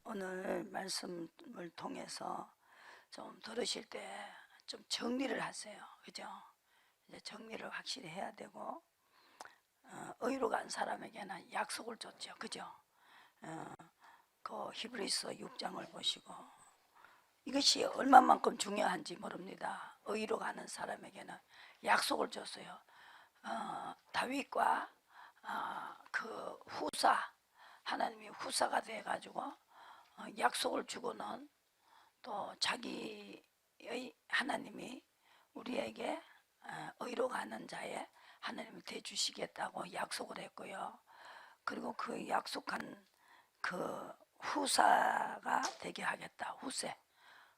오늘 말씀을 통해서 좀 들으실 때 좀 정리를 하세요. 그죠? 이제 정리를 확실히 해야 되고, 의로 간 사람에게는 약속을 줬죠. 그죠? 그 히브리서 6장을 보시고, 이것이 얼마만큼 중요한지 모릅니다. 의로 가는 사람에게는 약속을 줬어요. 다윗과 그 후사, 하나님이 후사가 돼가지고 약속을 주고는 또 자기의 하나님이 우리에게 의로 가는 자에 하나님을 대주시겠다고 약속을 했고요. 그리고 그 약속한 그 후사가 되게 하겠다.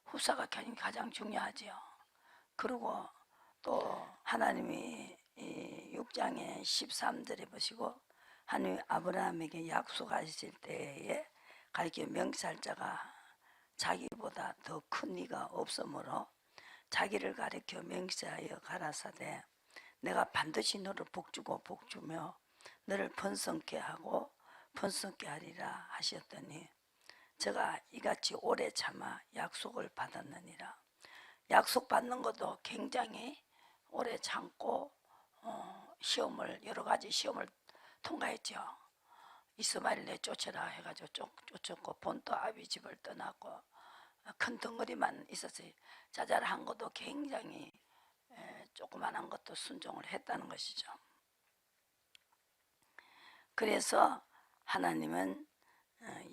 후사가 가장 중요하지요. 그리고 또 하나님이 이 6장의 13절에 보시고, 하나님 아브라함에게 약속하실 때에 가리켜 명살자가 자기보다 더 큰 이가 없으므로 자기를 가리켜 맹세하여 가라사대 내가 반드시 너를 복주고 복주며 너를 번성케 하고 번성케 하리라 하셨더니 제가 이같이 오래 참아 약속을 받았느니라. 약속 받는 것도 굉장히 오래 참고 여러 가지 시험을 통과했죠. 이스마엘 내쫓으라 해가지고 쫓았고, 본토 아비 집을 떠났고, 큰 덩어리만 있었어요. 자잘한 것도 굉장히 조그만한 것도 순종을 했다는 것이죠. 그래서 하나님은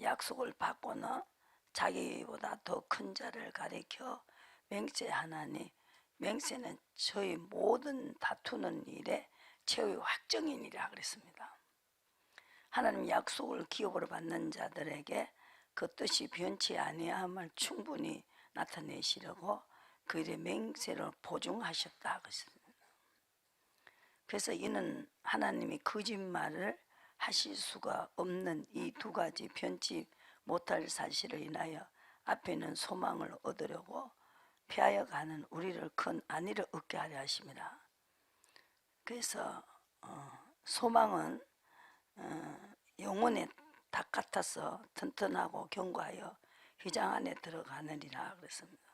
약속을 받고는 자기보다 더 큰 자를 가리켜 맹세하나니, 맹세는 저희 모든 다투는 일에 최후의 확정인이라 그랬습니다. 하나님 약속을 기업으로 받는 자들에게 그 뜻이 변치 아니함을 충분히 나타내시려고 그 일의 맹세를 보증하셨다 그랬습니다. 그래서 이는 하나님이 거짓말을 하실 수가 없는 이 두 가지 변치 못할 사실을 인하여 앞에는 소망을 얻으려고 피하여 가는 우리를 큰 안위를 얻게 하려 하심이라. 그래서 소망은 영혼의 닭 같아서 튼튼하고 견고하여 휘장 안에 들어가느니라 그랬습니다.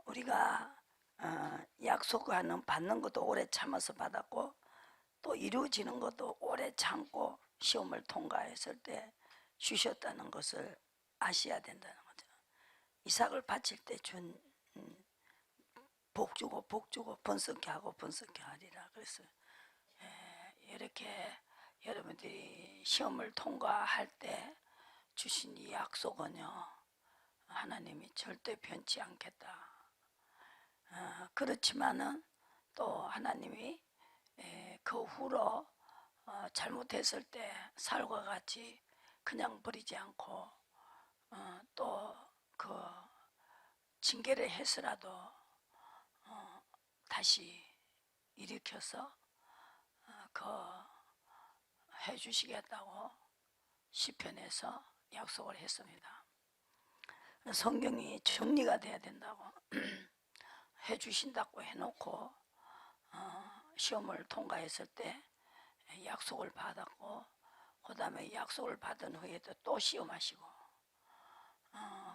우리가 약속하는 받는 것도 오래 참아서 받았고, 또 이루어지는 것도 오래 참고 시험을 통과했을 때 주셨다는 것을 아셔야 된다는 거죠. 이삭을 바칠 때 준 복주고 복주고 번성케 하고 번성케 하리라 그랬어요. 이렇게 여러분들이 시험을 통과할 때 주신 이 약속은요, 하나님이 절대 변치 않겠다. 그렇지만은 또 하나님이 그 후로 잘못했을 때 살과 같이 그냥 버리지 않고 또 그 징계를 해서라도 다시 일으켜서 그 해주시겠다고 시편에서 약속을 했습니다. 성경이 정리가 돼야 된다고 해주신다고 해놓고 시험을 통과했을 때 약속을 받았고, 그 다음에 약속을 받은 후에도 또 시험하시고,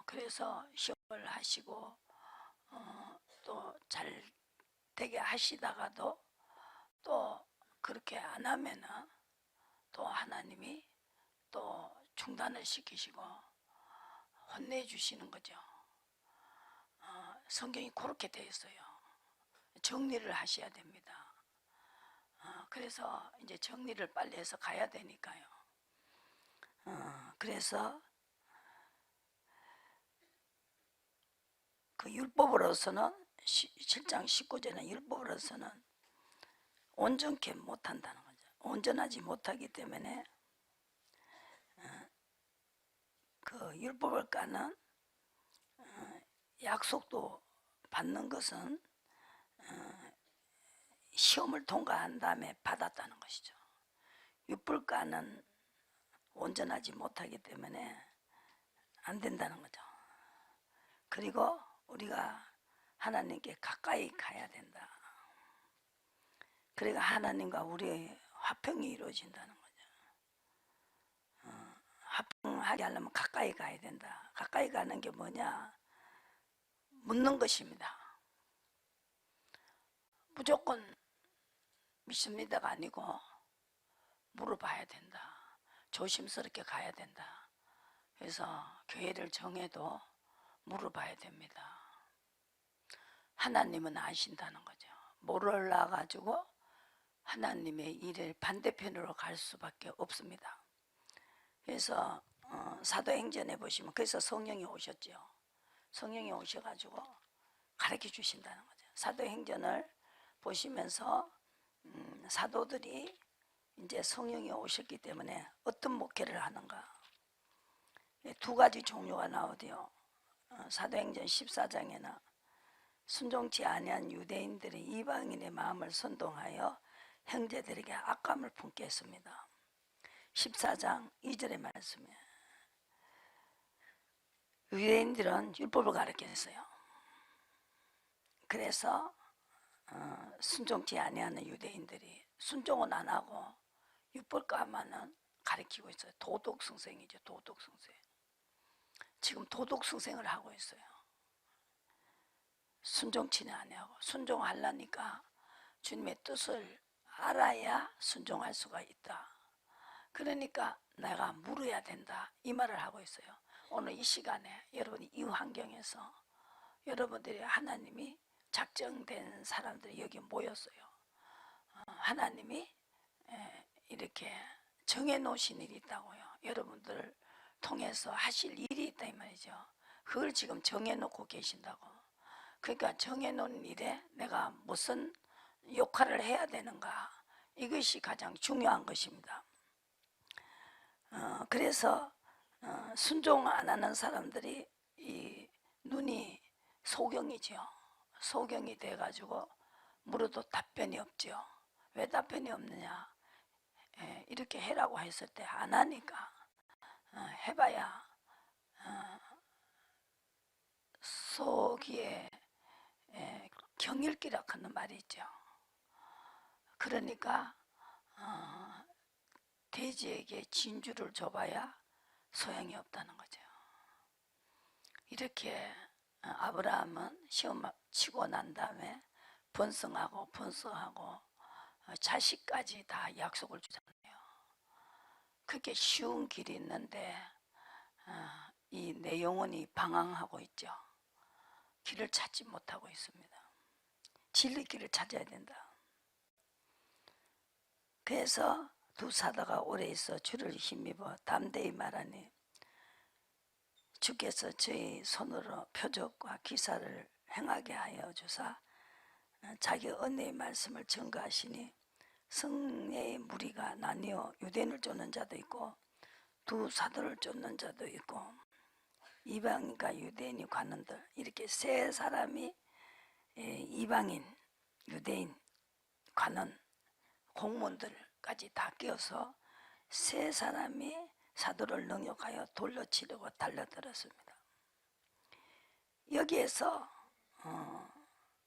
그래서 시험을 하시고 또 잘 되게 하시다가도 또 그렇게 안 하면은 또 하나님이 또 중단을 시키시고 혼내주시는 거죠. 성경이 그렇게 되어 있어요. 정리를 하셔야 됩니다. 그래서 이제 정리를 빨리 해서 가야 되니까요. 그래서 그 율법으로서는 7장 19절은 율법으로서는 온전케 못한다는 거죠. 온전하지 못하기 때문에 그 율법을 까는 약속도 받는 것은 시험을 통과한 다음에 받았다는 것이죠. 율법과는 온전하지 못하기 때문에 안 된다는 거죠. 그리고 우리가 하나님께 가까이 가야 된다. 그러니까 하나님과 우리의 화평이 이루어진다는 거죠. 합병하게 하려면 가까이 가야 된다. 가까이 가는 게 뭐냐? 묻는 것입니다. 무조건 믿습니다가 아니고 물어봐야 된다. 조심스럽게 가야 된다. 그래서 교회를 정해도 물어봐야 됩니다. 하나님은 아신다는 거죠. 몰라가지고 하나님의 일을 반대편으로 갈 수밖에 없습니다. 그래서 사도행전에 보시면 그래서 성령이 오셨죠. 성령이 오셔가지고 가르쳐 주신다는 거죠. 사도행전을 보시면서 사도들이 이제 성령이 오셨기 때문에 어떤 목회를 하는가, 두 가지 종류가 나오대요. 사도행전 14장에는 순종치 아니한 유대인들이 이방인의 마음을 선동하여 형제들에게 악감을 품게 했습니다. 14장 2절의 말씀이에요. 유대인들은 율법을 가르쳤어요. 그래서 순종치 아니하는 유대인들이 순종은 안 하고 율법가만은 가르치고 있어요. 도덕성생이죠. 도덕성생. 지금 도덕성생을 하고 있어요. 순종치는 아니하고 순종하려니까 주님의 뜻을 알아야 순종할 수가 있다. 그러니까 내가 물어야 된다. 이 말을 하고 있어요. 오늘 이 시간에 여러분이 이 환경에서 여러분들이 하나님이 작정된 사람들이 여기 모였어요. 하나님이 이렇게 정해놓으신 일이 있다고요. 여러분들을 통해서 하실 일이 있다 이 말이죠. 그걸 지금 정해놓고 계신다고. 그러니까 정해놓은 일에 내가 무슨 역할을 해야 되는가, 이것이 가장 중요한 것입니다. 그래서 순종 안 하는 사람들이 이 눈이 소경이죠. 소경이 돼가지고 물어도 답변이 없죠. 왜 답변이 없느냐? 이렇게 해라고 했을 때 안 하니까. 해봐야 속이에 경일기라 하는 말이 있죠. 그러니까 돼지에게 진주를 줘봐야 소용이 없다는 거죠. 이렇게 아브라함은 시험 치고 난 다음에 번성하고 자식까지 다 약속을 주잖아요. 그렇게 쉬운 길이 있는데 이 내 영혼이 방황하고 있죠. 길을 찾지 못하고 있습니다. 진리 길을 찾아야 된다. 그래서 두 사도가 오래 있어 주를 힘입어 담대히 말하니 주께서 저희 손으로 표적과 기사를 행하게 하여 주사 자기 은혜의 말씀을 증거하시니 성례의 무리가 나뉘어 유대인을 쫓는 자도 있고 두 사도를 쫓는 자도 있고 이방인과 유대인이 관원들, 이렇게 세 사람이 이방인, 유대인, 관원, 공무원들까지 다 끼어서 세 사람이 사도를 능욕하여 돌로 치려고 달려들었습니다. 여기에서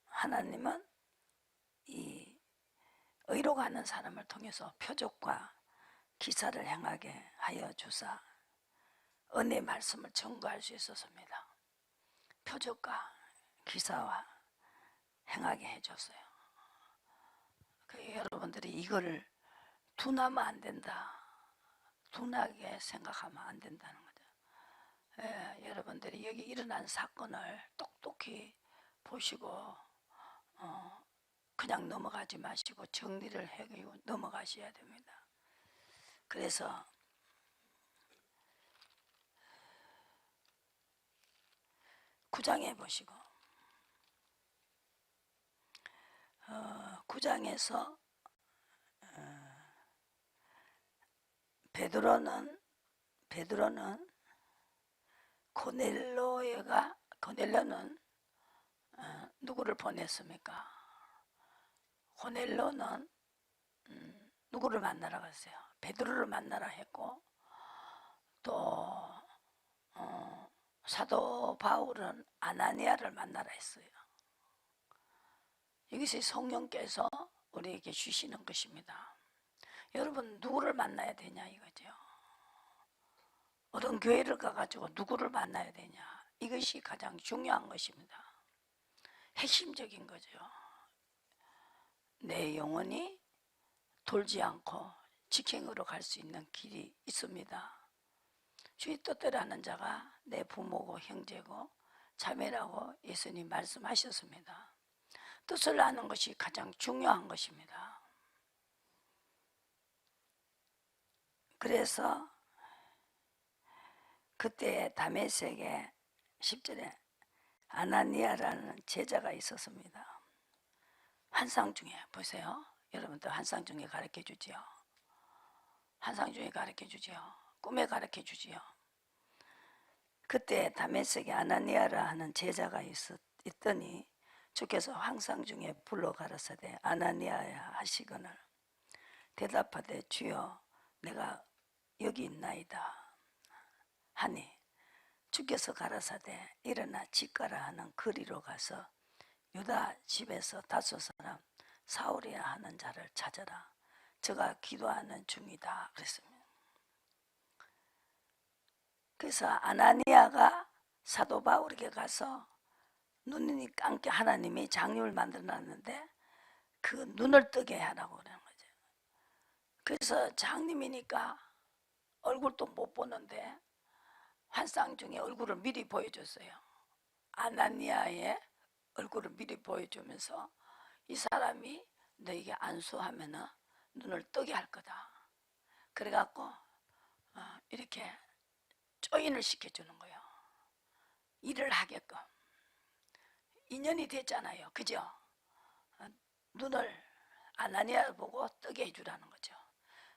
하나님은 이 의로 가는 사람을 통해서 표적과 기사를 행하게 하여 주사 은혜의 말씀을 증거할 수 있었습니다. 표적과 기사와 행하게 해줬어요. 여러분들이 이거를 둔하면 안 된다. 둔하게 생각하면 안 된다는 거죠. 여러분들이 여기 일어난 사건을 똑똑히 보시고 그냥 넘어가지 마시고 정리를 해가지고 넘어가셔야 됩니다. 그래서 9장에 보시고 9장에서 베드로는 고넬료는 누구를 보냈습니까? 고넬료는 누구를 만나러 갔어요? 베드로를 만나러 했고 또 사도 바울은 아나니아를 만나러 했어요. 이것이 성령께서 우리에게 주시는 것입니다. 여러분 누구를 만나야 되냐 이거죠. 어떤 교회를 가가지고 누구를 만나야 되냐, 이것이 가장 중요한 것입니다. 핵심적인 거죠. 내 영혼이 돌지 않고 직행으로 갈 수 있는 길이 있습니다. 주의 뜻대로 하는 자가 내 부모고 형제고 자매라고 예수님 말씀하셨습니다. 뜻을 아는 것이 가장 중요한 것입니다. 그래서 그때 다메섹에 10절에 아나니아라는 제자가 있었습니다. 환상 중에 보세요. 여러분들 환상 중에 가르쳐 주지요. 환상 중에 가르쳐 주지요. 꿈에 가르쳐 주지요. 그때 다메섹에 아나니아라 하는 제자가 있더니 주께서 환상 중에 불러 가라사대 아나니아야 하시거늘 대답하되 주여 내가 여기 있나이다 하니 주께서 가라사대 일어나 집 가라 하는 거리로 가서 유다 집에서 5사람 사울이야 하는 자를 찾아라. 저가 기도하는 중이다 그랬습니다. 그래서 아나니아가 사도 바울에게 가서 눈이 감게 하나님이 장님을 만들어놨는데 그 눈을 뜨게 하라고 그러는 거죠. 그래서 장님이니까 얼굴도 못 보는데 환상 중에 얼굴을 미리 보여줬어요. 아나니아의 얼굴을 미리 보여주면서 이 사람이 너에게 안수하면 눈을 뜨게 할 거다. 그래갖고 이렇게 조인을 시켜주는 거예요. 일을 하게끔. 인연이 됐잖아요. 그죠? 눈을 아나니아를 보고 뜨게 해주라는 거죠.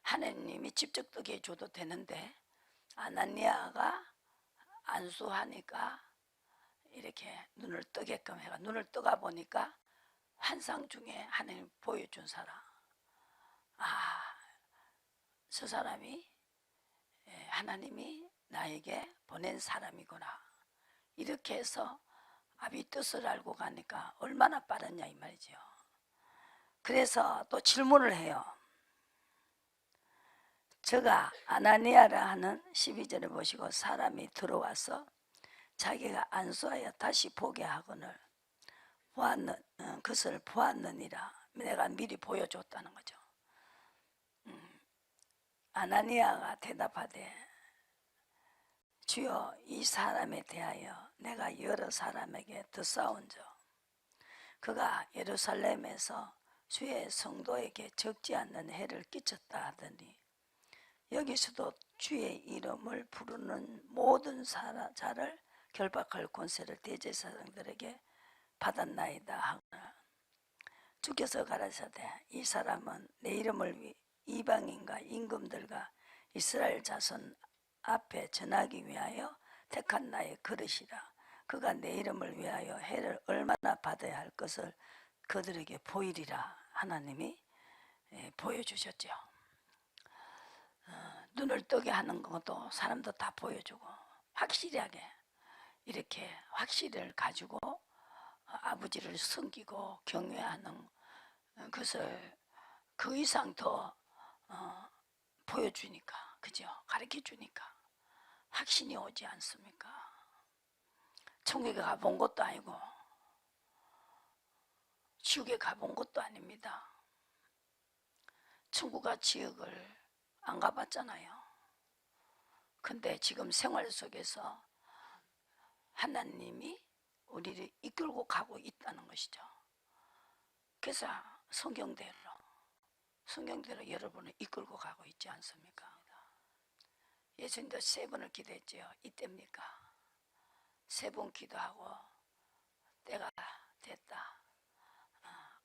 하나님이 직접 뜨게 해줘도 되는데 아나니아가 안수하니까 이렇게 눈을 뜨게끔 해가 눈을 뜨가 보니까 환상 중에 하나님 보여준 사람, 저 사람이 하나님이 나에게 보낸 사람이구나. 이렇게 해서 아비 뜻을 알고 가니까 얼마나 빠르냐 이 말이죠. 그래서 또 질문을 해요. 저가 아나니아라 하는 12절에 보시고 사람이 들어와서 자기가 안수하여 다시 보게 하거늘 그것을 보았느니라. 내가 미리 보여줬다는 거죠. 아나니아가 대답하되 주여 이 사람에 대하여 내가 여러 사람에게 듣사온즉 그가 예루살렘에서 주의 성도에게 적지 않는 해를 끼쳤다 하더니 여기서도 주의 이름을 부르는 모든 자를 결박할 권세를 대제사장들에게 받았나이다 하거나 주께서 가라사대 이 사람은 내 이름을 위해 이방인과 임금들과 이스라엘 자손 앞에 전하기 위하여 택한 나의 그릇이라. 그가 내 이름을 위하여 해를 얼마나 받아야 할 것을 그들에게 보이리라. 하나님이 보여주셨죠. 눈을 뜨게 하는 것도 사람도 다 보여주고 확실하게 이렇게 확실을 가지고 아버지를 섬기고 경외하는 것을 그 이상 더 보여주니까, 그죠? 가르쳐 주니까 확신이 오지 않습니까? 천국에 가본 것도 아니고 지옥에 가본 것도 아닙니다. 천국과 지옥을 안 가봤잖아요. 근데 지금 생활 속에서 하나님이 우리를 이끌고 가고 있다는 것이죠. 그래서 성경대로 여러분을 이끌고 가고 있지 않습니까? 예수님도 3번을 기도했죠. 이때입니까? 3번 기도하고 때가 됐다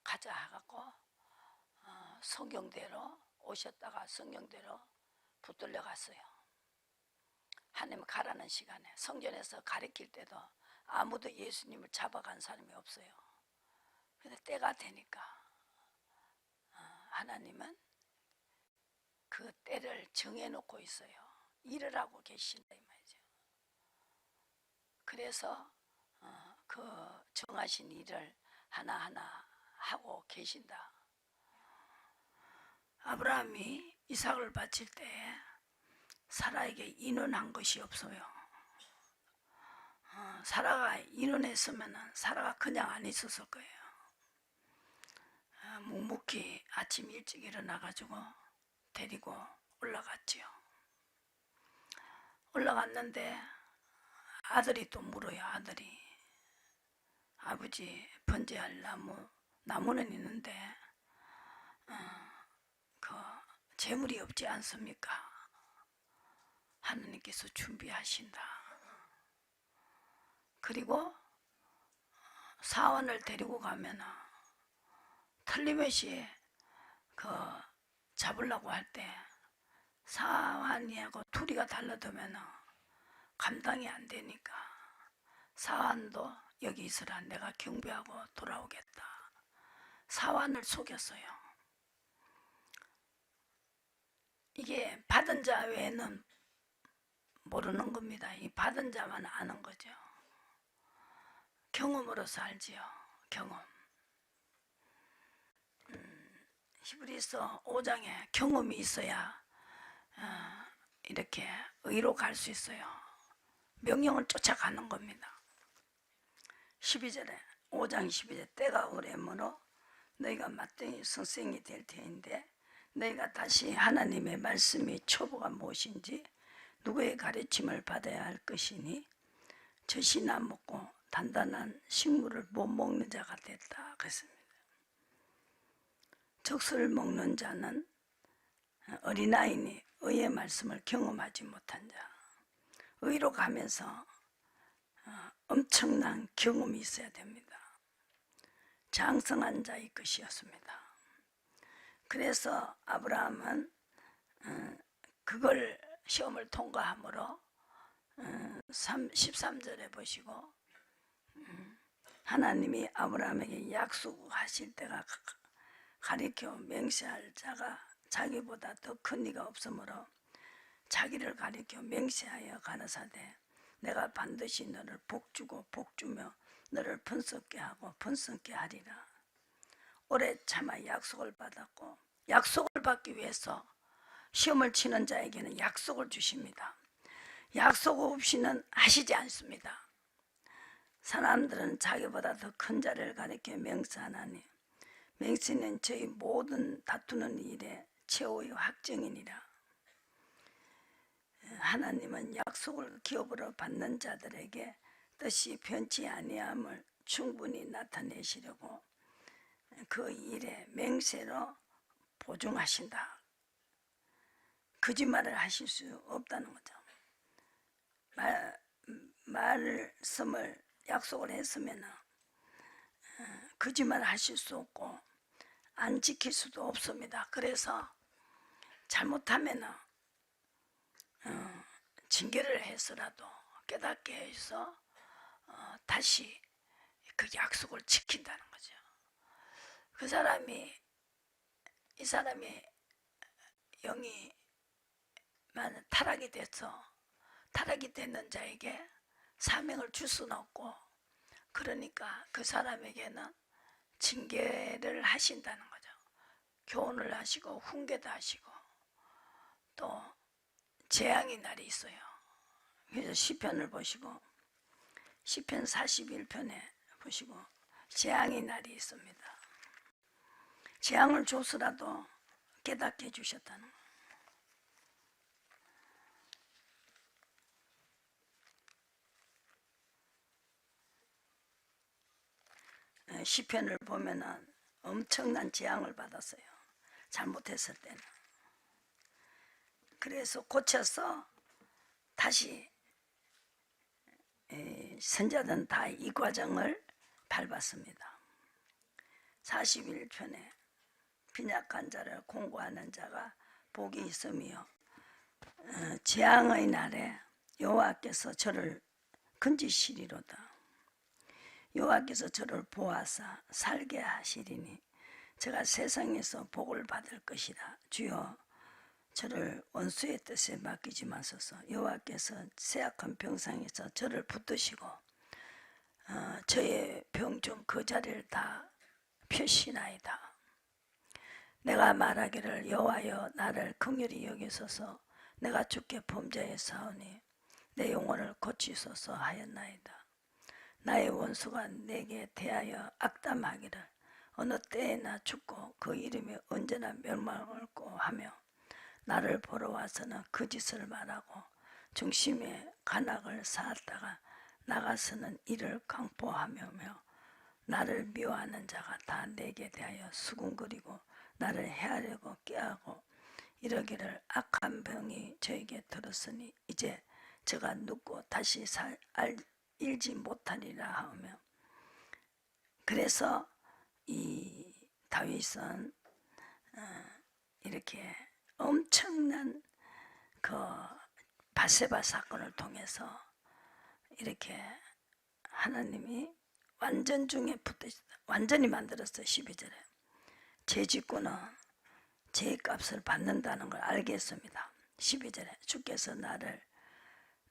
가자 하고 성경대로 오셨다가 성경대로 붙들려 갔어요. 하나님 가라는 시간에 성전에서 가르칠 때도 아무도 예수님을 잡아간 사람이 없어요. 근데 때가 되니까 하나님은 그 때를 정해놓고 있어요. 일을 하고 계신다 이 말이죠. 그래서 그 정하신 일을 하나하나 하고 계신다. 아브라함이 이삭을 바칠 때 사라에게 인원한 것이 없어요. 사라가 인원했으면 사라가 그냥 안 있었을 거예요. 묵묵히 아침 일찍 일어나가지고 데리고 올라갔지요. 올라갔는데 아들이 또 물어요. 아들이, 아버지, 번제할 나무는 있는데 그 재물이 없지 않습니까? 하느님께서 준비하신다. 그리고 사원을 데리고 가면 틀림없이 그 잡으려고 할 때 사환이하고 둘이가 달라두면 감당이 안 되니까 사환도 여기 있으라, 내가 경배하고 돌아오겠다. 사환을 속였어요. 이게 받은 자 외에는 모르는 겁니다. 이 받은 자만 아는 거죠. 경험으로서 알지요. 경험. 히브리서 5장에 경험이 있어야 이렇게 의로 갈 수 있어요. 명령을 쫓아가는 겁니다. 12절에 5장 12절 때가 오래므로 너희가 마땅히 선생이 될 터인데 너희가 다시 하나님의 말씀이 초보가 무엇인지 누구의 가르침을 받아야 할 것이니 젖이나 먹고 단단한 식물을 못 먹는 자가 됐다 그랬습니다. 적수를 먹는 자는 어린아이니 의의 말씀을 경험하지 못한 자. 의로 가면서 엄청난 경험이 있어야 됩니다. 장성한 자의 것이었습니다. 그래서 아브라함은 그걸 시험을 통과함으로 13절에 보시고 하나님이 아브라함에게 약속하실 때가 가리켜 맹세할 자가 자기보다 더 큰 이가 없으므로 자기를 가리켜 맹세하여 가라사대 내가 반드시 너를 복주고 복주며 너를 번성케 하고 번성케 하리라. 오래 참아 약속을 받았고 약속을 받기 위해서 시험을 치는 자에게는 약속을 주십니다. 약속 없이는 하시지 않습니다. 사람들은 자기보다 더 큰 자를 가리켜 맹세하나니 맹세는 저희 모든 다투는 일에 최후의 확정이니라. 하나님은 약속을 기업으로 받는 자들에게 뜻이 변치 아니함을 충분히 나타내시려고 그 일에 맹세로 보증하신다. 거짓말을 하실 수 없다는 거죠. 말씀을 약속을 했으면 거짓말 하실 수 없고 안 지킬 수도 없습니다. 그래서 잘못하면 징계를 해서라도 깨닫게 해서 다시 그 약속을 지킨다는 거죠. 이 사람이 영이 타락이 돼서 타락이 되는 자에게 사명을 줄 수는 없고 그러니까 그 사람에게는 징계를 하신다는 거죠. 교훈을 하시고 훈계도 하시고 또 재앙의 날이 있어요. 그래서 시편을 보시고 시편 41편에 보시고 재앙의 날이 있습니다. 재앙을 줘서라도 깨닫게 해주셨다는 거예요. 시편을 보면은 엄청난 재앙을 받았어요. 잘못했을 때는. 그래서 고쳐서 다시 선자들은 다 이 과정을 밟았습니다. 41편에 빈약한 자를 공고하는 자가 복이 있으며 재앙의 날에 여호와께서 저를 건지시리로다. 여호와께서 저를 보아사 살게 하시리니 제가 세상에서 복을 받을 것이다. 주여 저를 원수의 뜻에 맡기지 마소서. 여호와께서 쇠약한 병상에서 저를 붙드시고 저의 병중 그 자리를 다 펴시나이다. 내가 말하기를 여호와여 나를 긍휼히 여기소서 내가 주께 범죄하였사오니 내 영혼을 고치소서 하였나이다. 나의 원수가 내게 대하여 악담하기를 어느 때에나 죽고 그 이름이 언제나 멸망할고 하며 나를 보러 와서는 거짓을 말하고 중심에 간악을 쌓았다가 나가서는 이를 강포하며 나를 미워하는 자가 다 내게 대하여 수군거리고 나를 해하려고 꾀하고 이러기를 악한 병이 저에게 들었으니 이제 저가 눕고 다시 일지 못하리라 하며. 그래서 이 다윗은 이렇게 엄청난 그 바세바 사건을 통해서 이렇게 하나님이 완전 중에 완전히 만들었어요. 12절에 제 직구는 제 값을 받는다는 걸 알겠습니다. 12절에 주께서 나를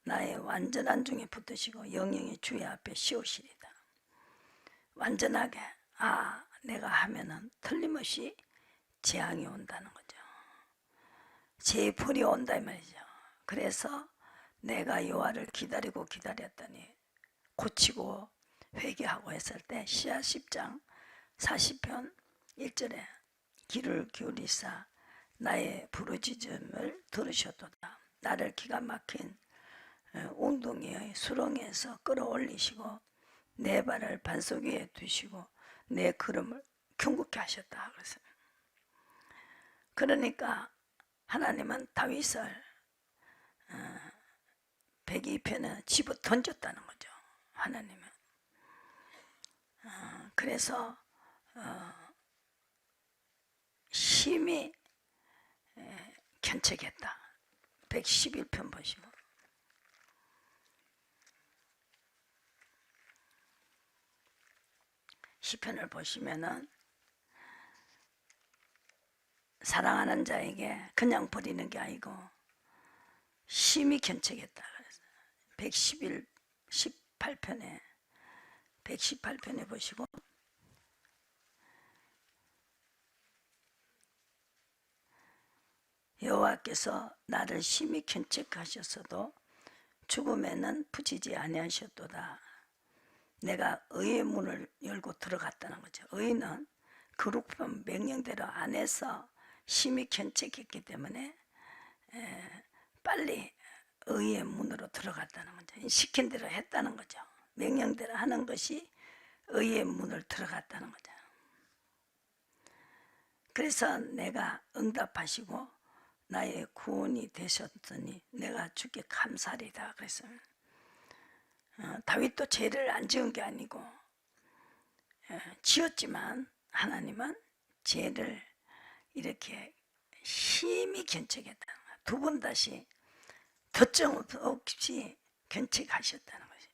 나의 완전한 중에 붙드시고 영영이 주의 앞에 씌우시리다. 완전하게 내가 하면은 틀림없이 재앙이 온다는 거죠. 재벌이 온다 이 말이죠. 그래서 내가 여호와를 기다리고 기다렸더니 고치고 회개하고 했을 때 시야 10장 40편 1절에 귀를 기울이사 나의 부르짖음을 들으셨도다. 나를 기가 막힌 웅덩이의 수렁에서 끌어올리시고 내 발을 반석 위에 두시고 내 걸음을 경고케 하셨다. 그러니까 하나님은 다윗을 102편에 집어 던졌다는 거죠. 하나님은. 그래서 심히 견책했다. 111편 보시고 시편을 보시면은 사랑하는 자에게 그냥 버리는 게 아니고 심히 견책했다. 그래서 118편에 보시고 여호와께서 나를 심히 견책하셨어도 죽음에는 붙이지 아니하셨도다. 내가 의의 문을 열고 들어갔다는 거죠. 의는 거룩한 명령대로 안에서 심히 견책했기 때문에 빨리 의의 문으로 들어갔다는 거죠. 시킨 대로 했다는 거죠. 명령대로 하는 것이 의의 문을 들어갔다는 거죠. 그래서 내가 응답하시고 나의 구원이 되셨더니 내가 주께 감사리다. 그래서 다윗도 죄를 안 지은 게 아니고 지었지만 하나님은 죄를 이렇게 심히 견책했다. 두 번 다시 덧점 없이 견책하셨다는 것이.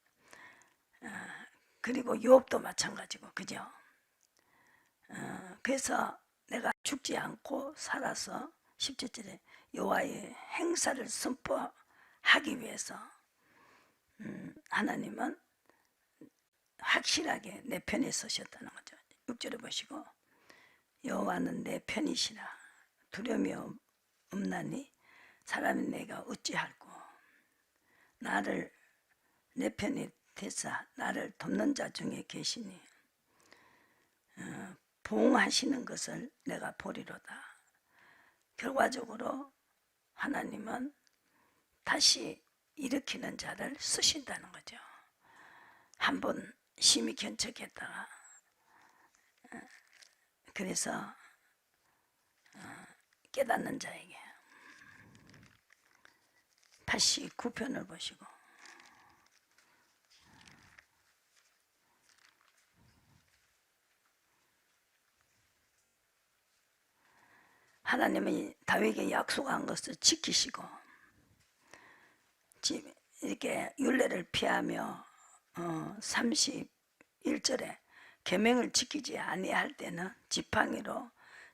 그리고 욥도 마찬가지고, 그죠? 그래서 내가 죽지 않고 살아서 17절에 여호와의 행사를 선포하기 위해서 하나님은 확실하게 내 편에 서셨다는 거죠. 6절에 보시고 여호와는 내 편이시라 두려움이 없나니 사람이 내가 어찌할꼬. 나를 내 편에 대사 나를 돕는 자 중에 계시니 보응하시는 것을 내가 보리로다. 결과적으로 하나님은 다시 일으키는 자를 쓰신다는 거죠. 한번 심히 견책했다가 그래서 깨닫는 자에게 89편을 보시고 하나님이 다윗에게 약속한 것을 지키시고 이렇게 율례를 피하며 31절에 계명을 지키지 아니할 때는 지팡이로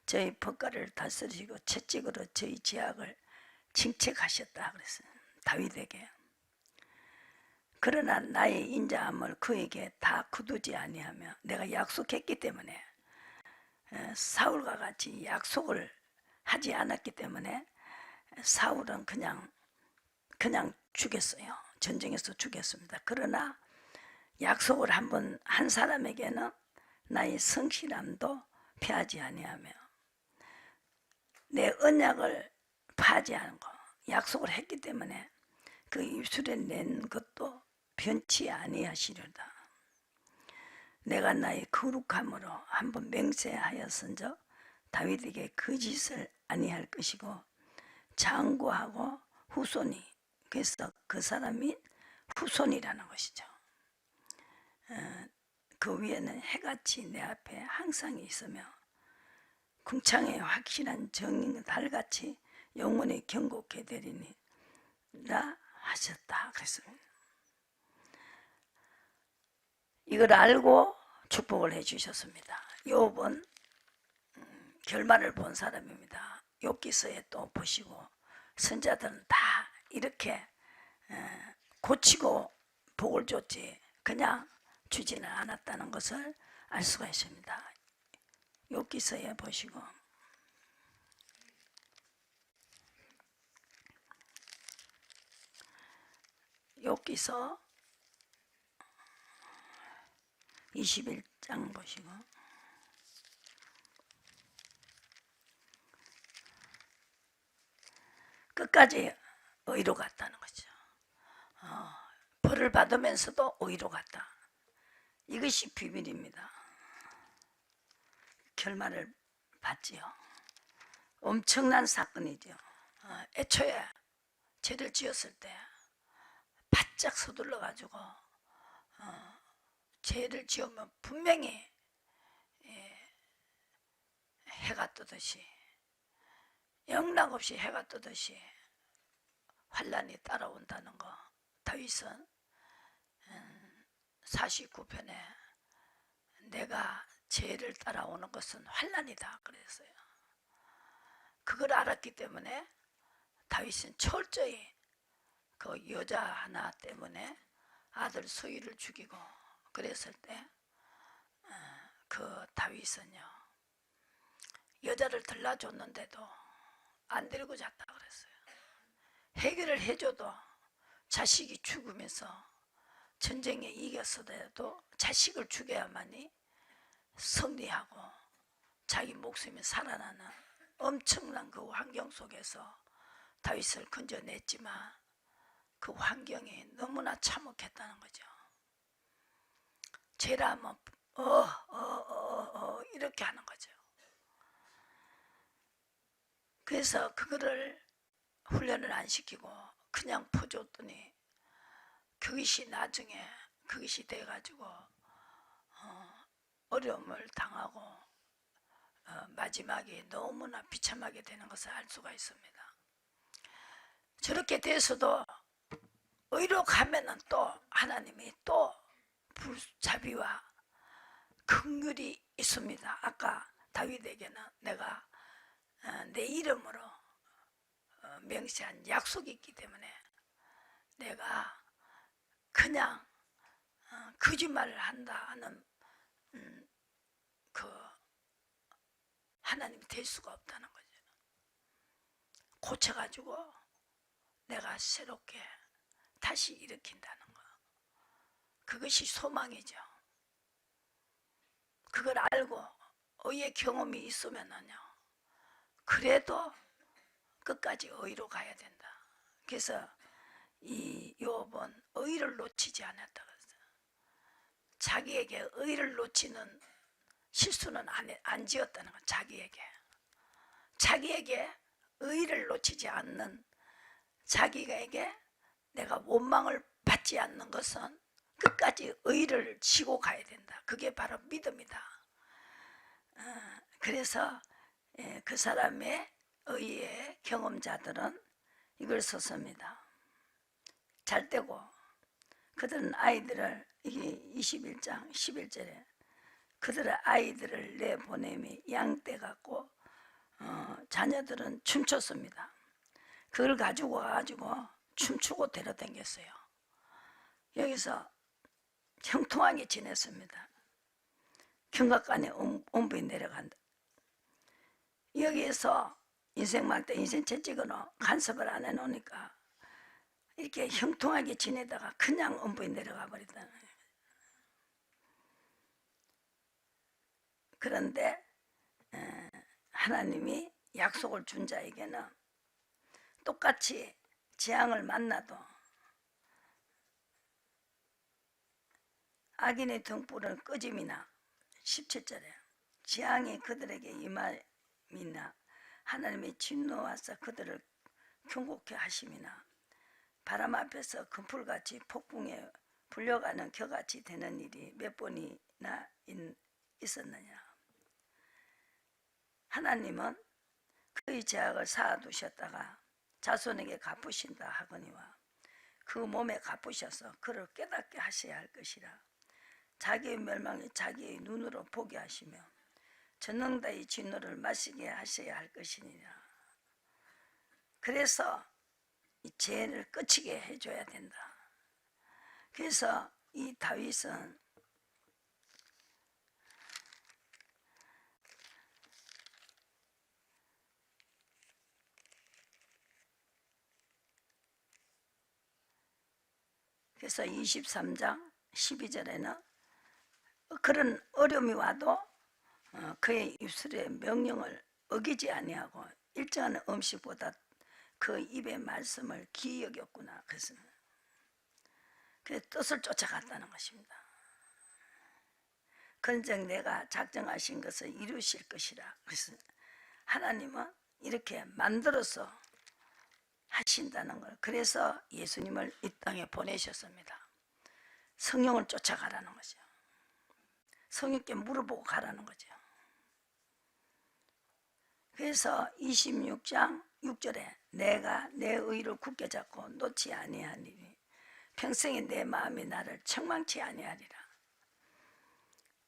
저희 법가를 다스리시고 채찍으로 저희 죄악을 징책하셨다 그랬어요. 다윗에게. 그러나 나의 인자함을 그에게 다 거두지 아니하며 내가 약속했기 때문에 사울과 같이 약속을 하지 않았기 때문에 사울은 그냥 죽였어요. 전쟁에서 죽였습니다. 그러나 약속을 한번 한 사람에게는 나의 성실함도 피하지 아니하며 내 언약을 파지 않은 거, 약속을 했기 때문에 그 입술에 낸 것도 변치 아니하시려다. 내가 나의 거룩함으로 한번 맹세하였은즉 다윗에게 그 짓을 아니할 것이고 장구하고 후손이, 그래서 그 사람이 후손이라는 것이죠. 그 위에는 해같이 내 앞에 항상 있으며 궁창의 확실한 정인 달같이 영원히 경고케 되리니라 하셨다 그랬습니다. 이걸 알고 축복을 해주셨습니다. 욥은 결말을 본 사람입니다. 욥기서에 또 보시고 선자들은 다 이렇게 고치고 복을 줬지 그냥 주지는 않았다는 것을 알 수가 있습니다. 욥기서에 보시고 욥기서 21장 보시고 끝까지 의로 갔다는 거죠. 벌을 받으면서도 의로 갔다. 이것이 비밀입니다. 결말을 봤지요. 엄청난 사건이죠. 애초에 죄를 지었을 때 바짝 서둘러 가지고 죄를 지으면 분명히 해가 뜨듯이 영락없이 해가 뜨듯이 환란이 따라온다는 거. 다윗은 49편에 내가 죄를 따라오는 것은 환란이다 그랬어요. 그걸 알았기 때문에 다윗은 철저히 그 여자 하나 때문에 아들 소유를 죽이고 그랬을 때 그 다윗은요 여자를 들라줬는데도 안 데리고 잤다 그랬어요. 해결을 해줘도 자식이 죽으면서 전쟁에 이겼어도 자식을 죽여야만이 승리하고 자기 목숨이 살아나는 엄청난 그 환경 속에서 다윗을 건져냈지만 그 환경이 너무나 참혹했다는 거죠. 죄라면 이렇게 하는 거죠. 그래서 그거를 훈련을 안 시키고 그냥 퍼줬더니 그것이 나중에 그것이 돼가지고 어려움을 당하고 마지막에 너무나 비참하게 되는 것을 알 수가 있습니다. 저렇게 돼서도 의로 가면은 또 하나님이 또 불자비와 긍휼이 있습니다. 아까 다윗에게는 내가 내 이름으로 맹세한 약속이 있기 때문에 내가 그냥 거짓말을 한다 하는 그 하나님이 될 수가 없다는 거죠. 고쳐가지고 내가 새롭게 다시 일으킨다는 거. 그것이 소망이죠. 그걸 알고 의의 경험이 있으면은요 그래도 끝까지 의로 가야 된다. 그래서 이 욥은 의를 놓치지 않았다 그랬어요. 자기에게 의를 놓치는 실수는 안 지었다는 건 자기에게 의를 놓치지 않는 자기에게 내가 원망을 받지 않는 것은 끝까지 의를 지고 가야 된다. 그게 바로 믿음이다. 그래서 그 사람의 의의 경험자들은 이걸 썼습니다. 잘 때고 그들은 아이들을, 이게 21장 11절에 그들의 아이들을 내보내미 양떼 같고 자녀들은 춤췄습니다. 그걸 가지고 춤추고 데려다녔어요. 여기서 형통하게 지냈습니다. 경각간에 엄부에 내려간다. 여기에서 인생 막 때 인생 채찍으로 간섭을 안 해놓으니까 이렇게 형통하게 지내다가 그냥 음부에 내려가 버리다는 거예요. 그런데 하나님이 약속을 준 자에게는 똑같이 재앙을 만나도 악인의 등불을 끄짐이나 17절에 재앙이 그들에게 임함이나 하나님의 진노하사 그들을 경고케 하심이나 바람 앞에서 금풀같이 폭풍에 불려가는 겨같이 되는 일이 몇 번이나 있었느냐. 하나님은 그의 죄악을 쌓아두셨다가 자손에게 갚으신다 하거니와 그 몸에 갚으셔서 그를 깨닫게 하셔야 할 것이라. 자기의 멸망이 자기의 눈으로 보게 하시며 전능자의 진노를 마시게 하셔야 할 것이니라. 그래서 이 죄를 끝이게 해줘야 된다. 그래서 이 다윗은 그래서 23장 12절에는 그런 어려움이 와도 그의 입술의 명령을 어기지 아니하고 일정한 음식보다 그 입의 말씀을 귀히 여겼구나. 그래서 그 뜻을 쫓아갔다는 것입니다. 건적 내가 작정하신 것을 이루실 것이라. 그래서 하나님은 이렇게 만들어서 하신다는 걸. 그래서 예수님을 이 땅에 보내셨습니다. 성령을 쫓아가라는 거죠. 성령께 물어보고 가라는 거죠. 그래서 26장 6절에 내가 내 의를 굳게 잡고 놓지 아니하리니 평생에 내 마음이 나를 책망치 아니하리라.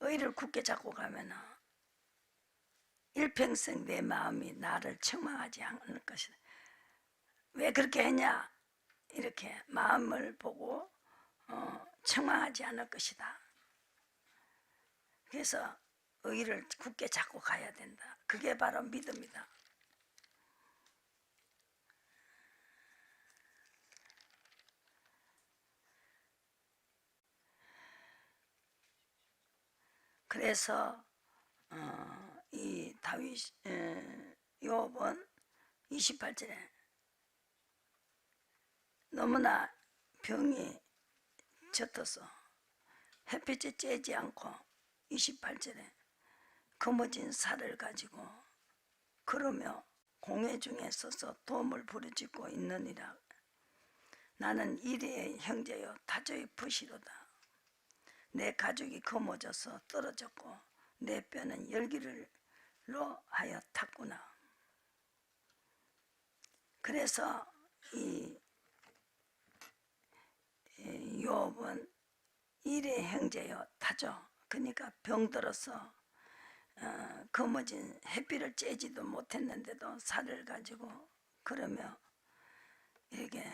의를 굳게 잡고 가면 일평생 내 마음이 나를 책망하지 않을 것이다. 왜 그렇게 했냐? 이렇게 마음을 보고 책망하지 않을 것이다. 그래서 의를 굳게 잡고 가야 된다. 그게 바로 믿음이다. 그래서 이 다윗 욥은 28절에 너무나 병이 짙어서 햇빛에 쬐지 않고 28절에 거머진 살을 가지고 걸으며 공회 중에 서서 도움을 부르짖고 있느니라. 나는 이리의 형제여 타조의 부시로다. 내 가죽이 거머져서 떨어졌고 내 뼈는 열기로 하여 탔구나. 그래서 이 욥은 이리의 형제여 타조, 그러니까 병들어서 거머진 햇빛을 쬐지도 못했는데도 살을 가지고 그러며 이렇게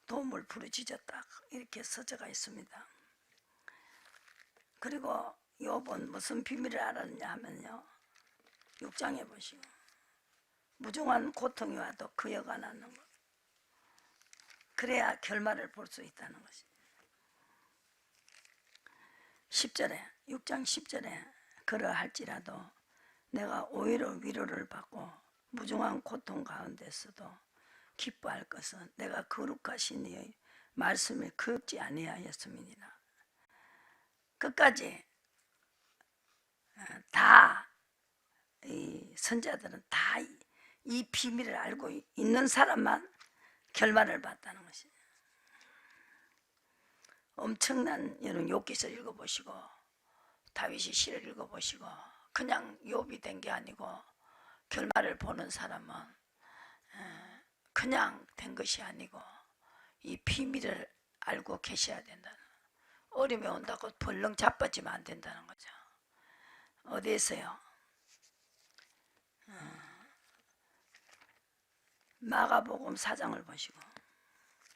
도움을 부르짖었다. 이렇게 써져가 있습니다. 그리고 욥은 무슨 비밀을 알았냐 하면요, 6장에 보시고 무중한 고통이 와도 그 여가 나는 것. 그래야 결말을 볼 수 있다는 것이. 10절에 6장 10절에 그러할지라도 내가 오히려 위로를 받고 무중한 고통 가운데서도 기뻐할 것은 내가 거룩하신 이의 말씀을 그윽지 아니하였음이니라. 끝까지 다 이 선자들은 다 이 비밀을 알고 있는 사람만 결말을 봤다는 것이에요. 엄청난 여러분 욥기서 읽어보시고 다윗의 시를 읽어보시고 그냥 욥이 된 게 아니고 결말을 보는 사람은 그냥 된 것이 아니고 이 비밀을 알고 계셔야 된다는, 어려움이 온다고 벌렁 자빠지면 안 된다는 거죠. 어디에서요? 마가복음 4장을 보시고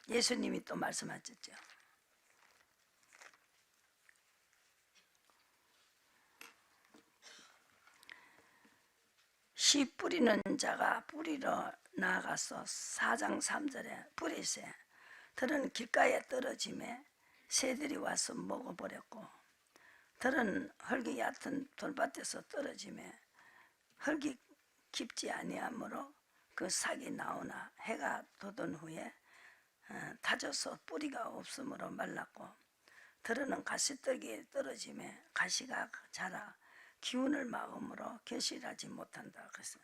예수님이 또 말씀하셨죠. 씨 뿌리는 자가 뿌리러 나아가서 4장 3절에 뿌리세 들은 길가에 떨어짐에 새들이 와서 먹어버렸고 들은 흙이 얕은 돌밭에서 떨어짐에 흙이 깊지 아니하므로 그 삭이 나오나 해가 돋은 후에 타져서 뿌리가 없으므로 말랐고 들은 가시떨기에 떨어짐에 가시가 자라 기운을 막음으로 결실하지 못한다. 그래서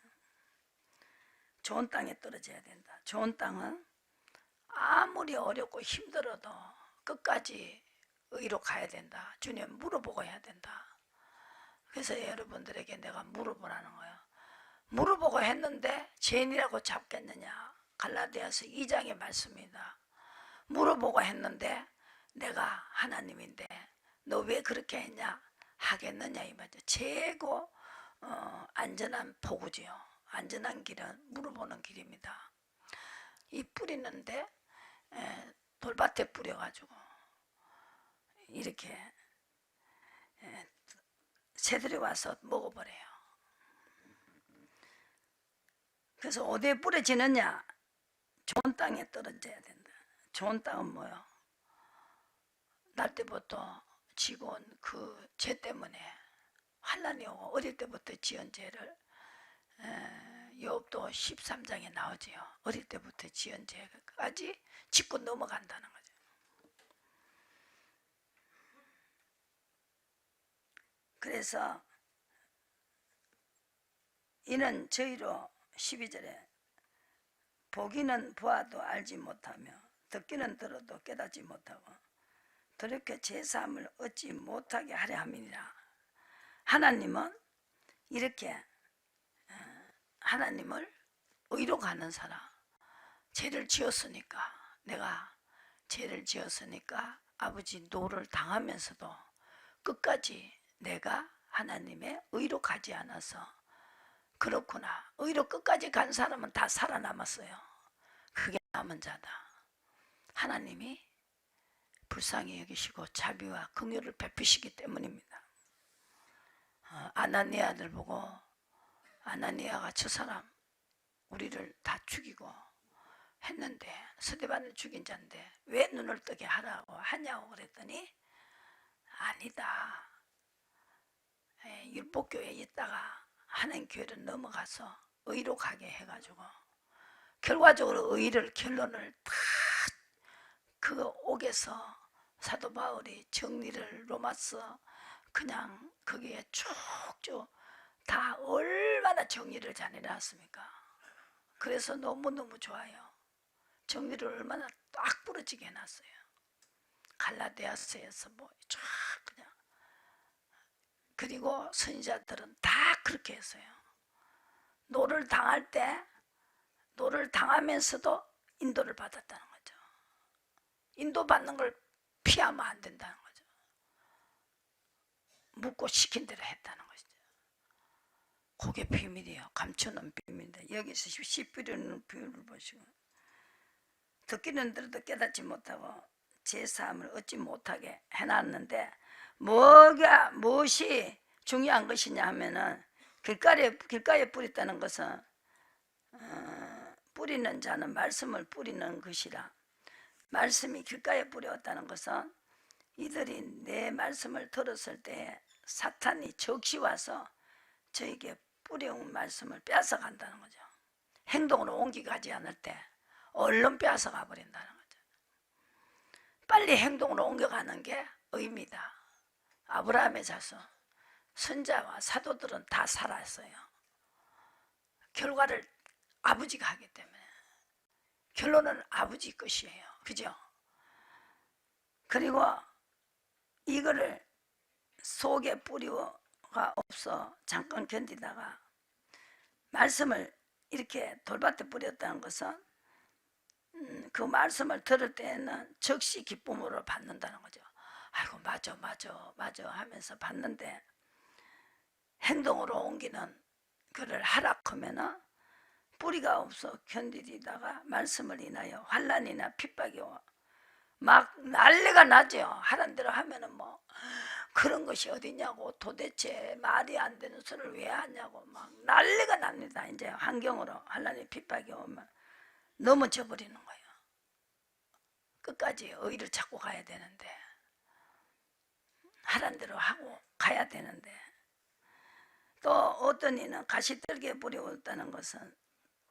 좋은 땅에 떨어져야 된다. 좋은 땅은 아무리 어렵고 힘들어도 끝까지 의로 가야 된다. 주님 물어보고 해야 된다. 그래서 여러분들에게 내가 물어보라는 거예요. 물어보고 했는데 죄인이라고 잡겠느냐. 갈라디아서 2장의 말씀입니다. 물어보고 했는데 내가 하나님인데 너 왜 그렇게 했냐 하겠느냐 이 말이죠. 최고 안전한 포구지요. 안전한 길은 물어보는 길입니다. 이 뿌리는데 돌밭에 뿌려가지고 이렇게 새들이 와서 먹어버려요. 그래서 어디에 뿌려지느냐? 좋은 땅에 떨어져야 된다. 좋은 땅은 뭐요? 날 때부터 지고 온 그 죄 때문에 환난이 오고 어릴 때부터 지은 죄를 욥도 13장에 나오지요. 어릴 때부터 지은 죄까지 짚고 넘어간다는 거죠. 그래서 이는 저희로 12절에 보기는 보아도 알지 못하며 듣기는 들어도 깨닫지 못하고 더럽게 제사함을 얻지 못하게 하려 함이니라. 하나님은 이렇게 하나님을 의로 가는 사람, 죄를 지었으니까 내가 죄를 지었으니까 아버지 노를 당하면서도 끝까지 내가 하나님의 의로 가지 않아서 그렇구나. 의로 끝까지 간 사람은 다 살아남았어요. 그게 남은 자다. 하나님이 불쌍히 여기시고 자비와 긍휼을 베푸시기 때문입니다. 아나니아들 보고 아나니아가 저 사람 우리를 다 죽이고 했는데 스데반을 죽인 자인데 왜 눈을 뜨게 하라고 하냐고 그랬더니 아니다. 율법교회에 있다가 하나님 교회를 넘어가서 의로 가게 해가지고 결과적으로 의를 결론을 다 그 옥에서 사도 바울이 정리를 로마서 그냥 거기에 쭉쭉 다 얼마나 정리를 잘 해놨습니까? 그래서 너무너무 좋아요. 정리를 얼마나 딱 부러지게 해놨어요. 갈라디아서에서 뭐 쫙 그냥 그리고 선지자들은 다 그렇게 했어요. 노를 당할 때 노를 당하면서도 인도를 받았다는 거죠. 인도받는 걸 피하면 안 된다는 거죠. 묻고 시킨 대로 했다는 것이죠. 그게 비밀이에요. 감추는 비밀인데 여기서 씨 뿌리는 비율을 보시고 듣기는 들어도 깨닫지 못하고 제사함을 얻지 못하게 해놨는데 무엇이 중요한 것이냐 하면은 길가에 뿌렸다는 것은 뿌리는 자는 말씀을 뿌리는 것이라. 말씀이 길가에 뿌렸다는 것은 이들이 내 말씀을 들었을 때 사탄이 적시 와서 저에게 뿌려온 말씀을 뺏어 간다는 거죠. 행동으로 옮겨가지 않을 때 얼른 뺏어 가버린다는 거죠. 빨리 행동으로 옮겨가는 게 의미다. 아브라함의 자손 선자와 사도들은 다 살았어요. 결과를 아버지가 하기 때문에 결론은 아버지 것이에요. 그죠? 그리고 이거를 속에 뿌리가 없어 잠깐 견디다가 말씀을 이렇게 돌밭에 뿌렸다는 것은 그 말씀을 들을 때에는 즉시 기쁨으로 받는다는 거죠. 아이고 맞아 하면서 받는데 행동으로 옮기는 그를 하락하면은 뿌리가 없어 견디다가 말씀을 인하여 환난이나 핍박이 막 난리가 나죠. 하란 대로 하면은 뭐 그런 것이 어디냐고, 도대체 말이 안 되는 소리를 왜 하냐고 막 난리가 납니다. 이제 환경으로 하나님 핍박이 오면 넘어져 버리는 거예요. 끝까지 의를 찾고 가야 되는데, 하란 대로 하고 가야 되는데, 또 어떤 이는 가시떨기에 뿌리 올다는 것은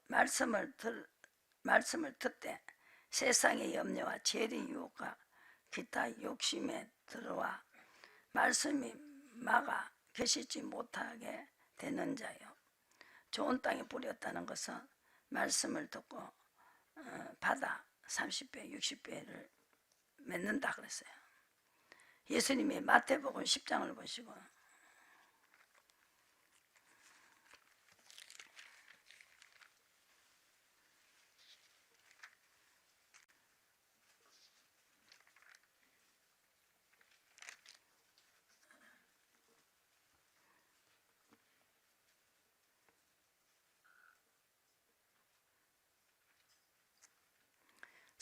말씀을 듣되 세상의 염려와 죄의 유혹과 기타 욕심에 들어와 말씀이 막아 계시지 못하게 되는 자요. 좋은 땅에 뿌렸다는 것은 말씀을 듣고 받아 30배 60배를 맺는다 그랬어요. 예수님이 마태복음 10장을 보시고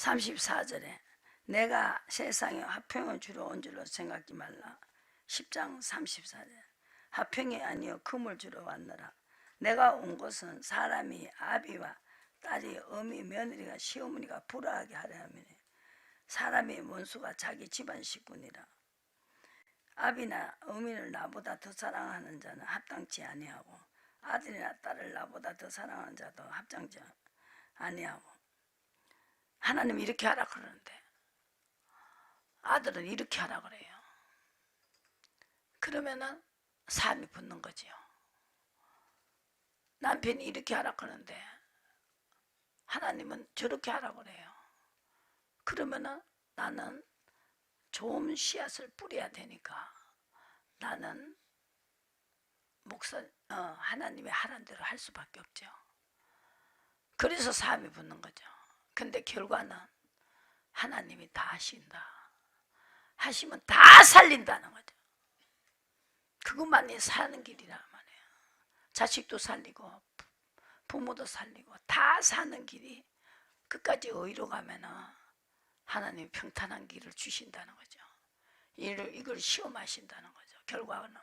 34절에 내가 세상에 화평을 주러 온 줄로 생각지 말라. 10장 34절 화평이 아니요 금을 주러 왔노라. 내가 온 것은 사람이 아비와 딸이 어미 며느리가 시어머니가 불화하게 하려 함이니 사람의 원수가 자기 집안 식구니라. 아비나 어미를 나보다 더 사랑하는 자는 합당치 아니하고 아들이나 딸을 나보다 더 사랑하는 자도 합당치 아니하고. 하나님이 이렇게 하라 그러는데 아들은 이렇게 하라 그래요. 그러면은 삶이 붙는 거지요. 남편이 이렇게 하라 그러는데 하나님은 저렇게 하라 그래요. 그러면은 나는 좋은 씨앗을 뿌려야 되니까 나는 하나님의 하라는 대로 할 수밖에 없죠. 그래서 삶이 붙는 거죠. 근데 결과는 하나님이 다 하신다. 하시면 다 살린다는 거죠. 그것만이 사는 길이란 말이에요. 자식도 살리고 부모도 살리고 다 사는 길이 끝까지 의로 가면은 하나님이 평탄한 길을 주신다는 거죠. 이걸 시험하신다는 거죠. 결과는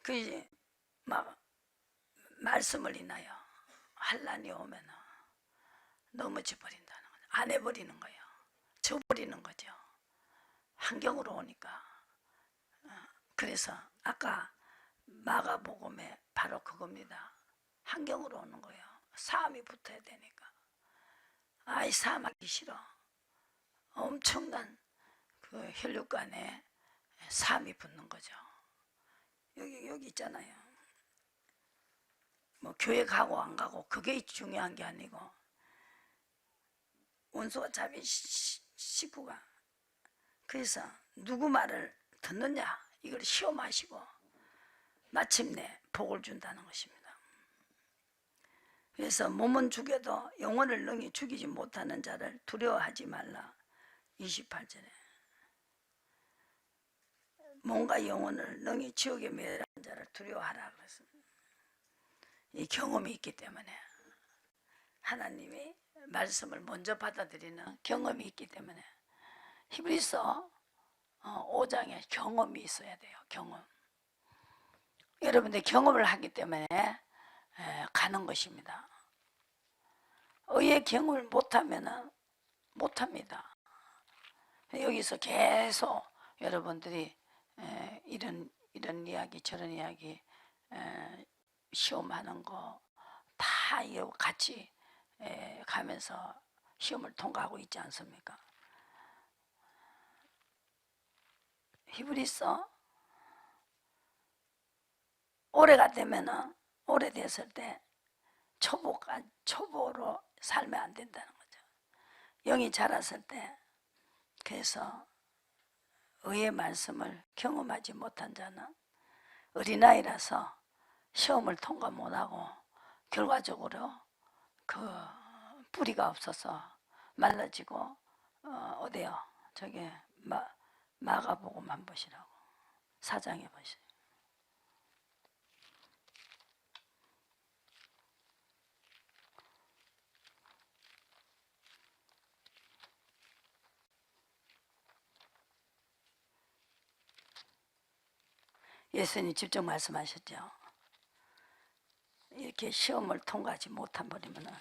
그 막 말씀을 인하여 환난이 오면은 넘어져 버린다는 거죠. 안 해버리는 거예요. 져버리는 거죠. 환경으로 오니까. 그래서 아까 마가복음에 바로 그겁니다. 환경으로 오는 거예요. 사함이 붙어야 되니까. 아이 사함하기 싫어. 엄청난 그 혈육간에 사함이 붙는 거죠. 여기 있잖아요. 뭐 교회 가고 안 가고 그게 중요한 게 아니고 원수가 자기 식구가. 그래서 누구 말을 듣느냐 이걸 시험하시고 마침내 복을 준다는 것입니다. 그래서 몸은 죽여도 영혼을 능히 죽이지 못하는 자를 두려워하지 말라. 28절에 몸과 영혼을 능히 지옥에 멸하는 자를 두려워하라 그랬습니다. 이 경험이 있기 때문에 하나님이 말씀을 먼저 받아들이는 경험이 있기 때문에 히브리서 5장에 경험이 있어야 돼요. 경험. 여러분들 경험을 하기 때문에 가는 것입니다. 의의 경험을 못하면 못합니다. 여기서 계속 여러분들이 이런 이야기 저런 이야기 시험하는 거 다 같이 가면서 시험을 통과하고 있지 않습니까? 히브리서 올해가 되면은 오래됐을 때 초보로 살면 안 된다는 거죠. 영이 자랐을 때. 그래서 의의 말씀을 경험하지 못한 자는 어린아이라서 시험을 통과 못하고 결과적으로 그 뿌리가 없어서 말라지고 어디요? 저기 마가복음 한 보시라고. 4장에 보시죠. 예수님 직접 말씀하셨죠. 이렇게 시험을 통과하지 못한 버리면은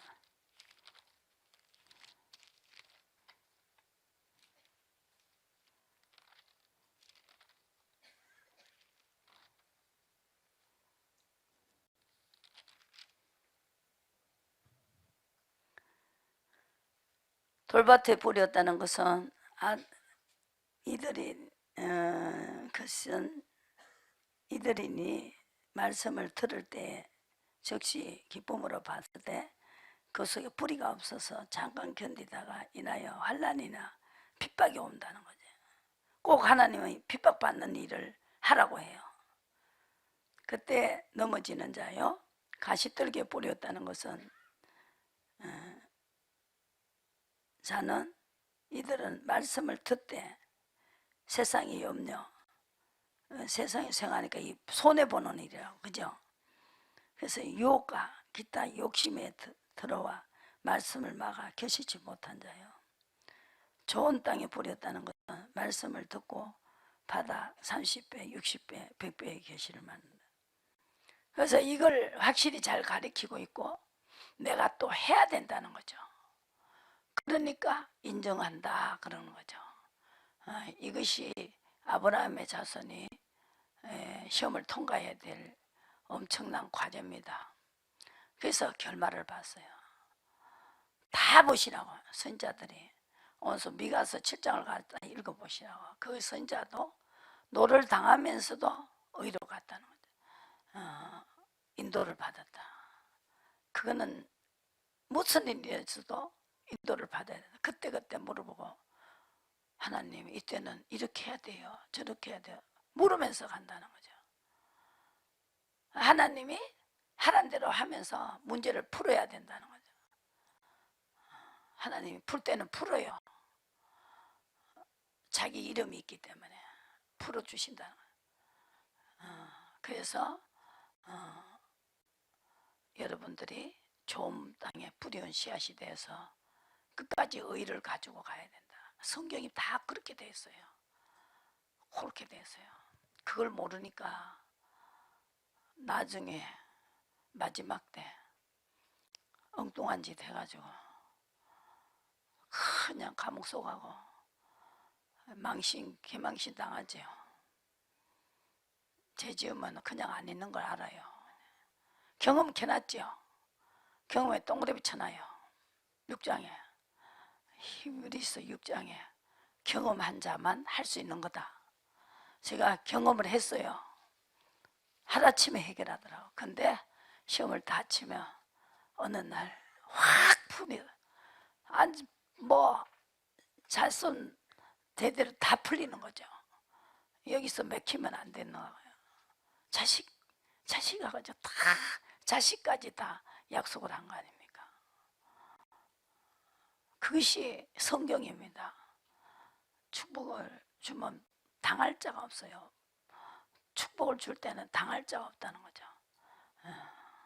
돌밭에 뿌렸다는 것은 이들이 그것은 이들이니 말씀을 들을 때 즉시 기쁨으로 봤을 때 그 속에 뿌리가 없어서 잠깐 견디다가 인하여 환난이나 핍박이 온다는 거죠. 꼭 하나님은 핍박받는 일을 하라고 해요. 그때 넘어지는 자요. 가시떨기에 뿌렸다는 것은 자는 이들은 말씀을 듣되 세상의 염려, 세상에 생하니까 이 손해보는 일이라고, 그죠? 그래서 유혹과 기타 욕심에 들어와 말씀을 막아 겨시지 못한 자요. 좋은 땅에 뿌렸다는 것은 말씀을 듣고 받아 30배, 60배, 100배의 계시를 만든다. 그래서 이걸 확실히 잘 가르치고 있고 내가 또 해야 된다는 거죠. 그러니까 인정한다 그러는 거죠. 이것이 아브라함의 자손이 시험을 통과해야 될 엄청난 과제입니다. 그래서 결말을 봤어요. 다 보시라고 선자들이 원수 미가서 7장을 갖다 읽어보시라고. 그 선자도 노를 당하면서도 의로 갔다는 거죠. 인도를 받았다. 그거는 무슨 일이었어도 인도를 받아야 된다. 그때그때 물어보고 하나님 이때는 이렇게 해야 돼요, 저렇게 해야 돼요 물으면서 간다는 거죠. 하나님이 하란 대로 하면서 문제를 풀어야 된다는 거죠. 하나님이 풀 때는 풀어요. 자기 이름이 있기 때문에 풀어주신다는 거예요. 그래서 여러분들이 좋은 땅에 뿌려온 씨앗이 돼서 끝까지 의를 가지고 가야 된다. 성경이 다 그렇게 돼 있어요. 그렇게 돼 있어요. 그걸 모르니까 나중에 마지막 때 엉뚱한 짓 해가지고 그냥 감옥 속하고 개망신 당하죠. 죄 지으면 그냥 안 있는 걸 알아요. 경험 캐놨죠. 경험에 동그라미 쳐놔요. 6장에 히브리서 6장에 경험한 자만 할 수 있는 거다. 제가 경험을 했어요. 하루아침에 해결하더라고. 근데 시험을 다 치면 어느 날 확 풀이 뭐 자손 대대로 다 풀리는 거죠. 여기서 맥히면 안 되는 거예요. 자식하고 다 자식까지 다 약속을 한 거 아닙니까? 그것이 성경입니다. 축복을 주면 당할 자가 없어요. 축복을 줄 때는 당할 자가 없다는 거죠.